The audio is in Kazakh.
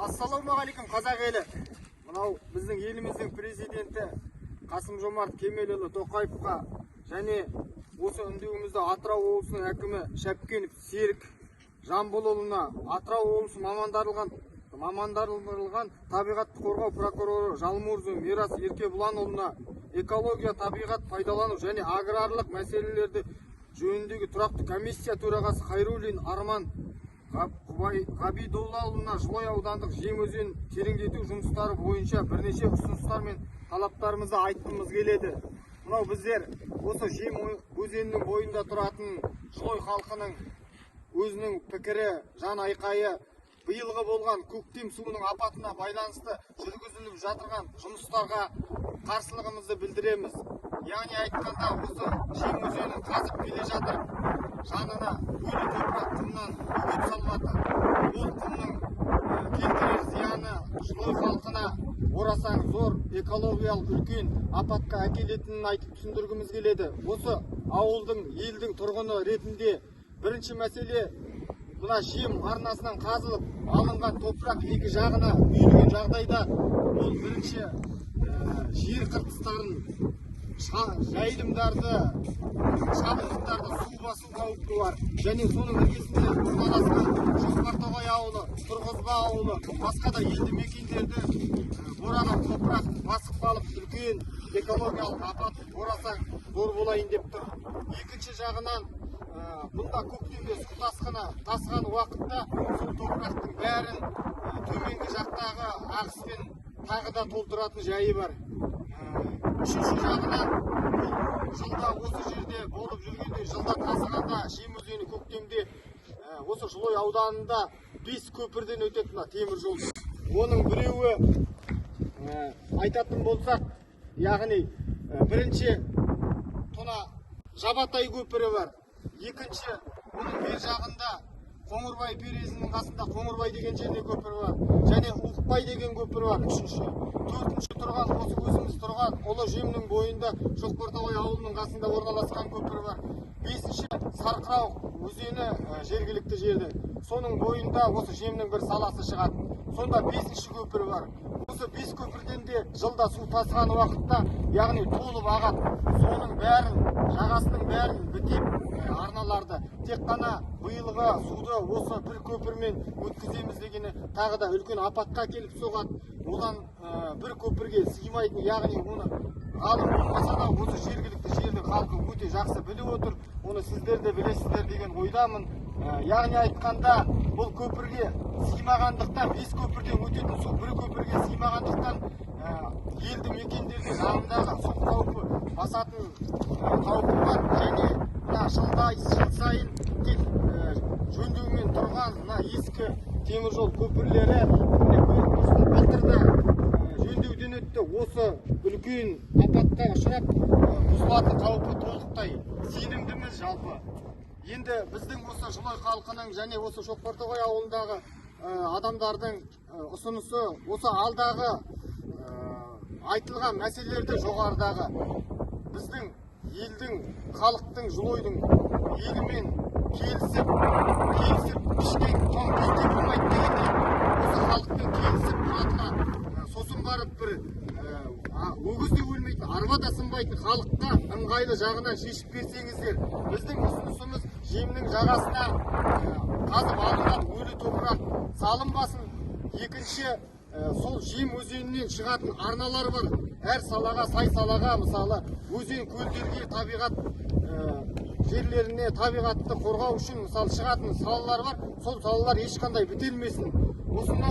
Ассалаумағалейкум қазақ елі. Мынау біздің еліміздің президенті Қасым-Жомарт Кемелұлы Тоқаевқа және осы үндеуімізді Атырау облысының әкімі Шапкенов Серік Жамбылұлына, Атырау облысы мамандандырылған табиғатты қорғау прокуроры Жалмұрзин Мирас Еркебұланұлына, экология, табиғат пайдалану және аграрлық мәселелерді жөніндегі тұрақты комиссия төрағасы Хайруллин Арман Ғабидоллаұлына Жылой аудандық Жем өзенін тереңдету жұмыстары бойынша бірнеше ұсыныстар мен талаптарымызды айтқымыз келеді. Мынау біздер осы Жем өзенінің бойында тұратын Жылой халқының өзінің пікірі, жан айқайы, биылғы болған көктем суының апатына байланысты жүргізіліп жатырған жұмыстарға қарсылығымызды білдіреміз. Яғни айтқанда, осы Жем өзенін қазып келе жатыр, жанына өлі топырақ құмнан бөгет салмады. Бұл құмның келтірер зияны Жылой халқына орасан зор экологиялық үлкен апатқа әкелетінін айтып түсіндіргіміз келеді. Осы ауылдың, елдің тұрғыны ретінде бірінші мәселе, мына Жем арнасынан қазылып алынған топырақ екі жағына үйілген жағдайда бұл бірінші жер қыртыстарын, жайылымдарды, шабындықтарды су басу қаупі бар. Және соның іргесінде орналасқан Шоқпартоғай ауылы, Тұрғызба ауылы, басқа да елді мекендерді бораған топырақ басып қалып, үлкен экологиялық апат орасан зор болайын деп тұр. Екінші жағынан, бұнда көктемде су тасқан уақытта сол топырақтың бәрін төменгі жақтағы ағыспен тағы да толтыратын жайы бар. Үшінші жағынан, жылда осы жерде болып жүргенде, жылда тасығанда Жем өзені көктемде осы Жылой ауданында 5 көпірден өтетін темір жол. Оның біреуі айтатын болсақ, яғни бірінші тона Жабатай көпірі бар. Екінші, оның бер жағында Қоңырбай перезінің қасында Қоңырбай деген жерде көпірі бар. Және Уқбай деген көпірі бар. Үшінші, төртінші тұрған, осы өзіміз тұрған Ұлы Жемнің бойында Шоқпартоғай ауылының қасында орналасқан көпірі бар. Бесінші, Сарқырау өзені жергілікті жерде. Соның бойында осы Жемнің бір саласы шығады. Сонда бесінші көпірі бар. Осы 5 көпірден де жылда су тасыған уақытта, яғни толып ағады. Соның бәрін, жағасының бәрін бітеп арналарды. Тек қана биылғы суды осы бір көпірмен өткіземіз дегені тағы да үлкен апатқа келіп соғады. Одан бір көпірге сыймайтын, яғни оны ғалым болмаса да осы жергілікті жердің халқы өте жақсы біліп отыр. Оны сіздер де білесіздер деген ойдамын. Яғни айтқанда, бұл көпірге сыймағандықтан, 5 көпірден өтетін су бір көпірге сыймағандықтан, елді мекендерде жанындағы су қаупі басатын қаупі бар. Және жыл сайын тек жөндеумен тұрған ескі теміржол көпірлері былтырда жөндеуден өтті. Осы үлкен апатқа ұшырап, бұзылатын қаупі толықтай сенімдіміз жалпы. Енді біздің осы Жылой халқының және осы Шоқпартоғай ауылындағы адамдардың ұсынысы, осы алдағы айтылған мәселелерді жоғарыдағы біздің елдің, халықтың, Жылойдың елімен келісіп пішкен тон кете болмайды дегенде, осы халықпен келісіп тұратына, сосын барып бір өгізде өлмейтін, арбада сынбайтын халыққа ыңғайлы жағынан шешіп берсеңіздер, біздің ұсынысымыз Жемнің жағасына қазып алынған өлі топырақ салынбасын. Екінші, сол Жем өзенінен шығатын арналар бар. Әр салаға, сай салаға, мысалы, өзен көлдерге, табиғат жерлеріне, табиғатты қорғау үшін мысалы шығатын салалар бар. Сол салалар ешқандай бітелмесін. Осыны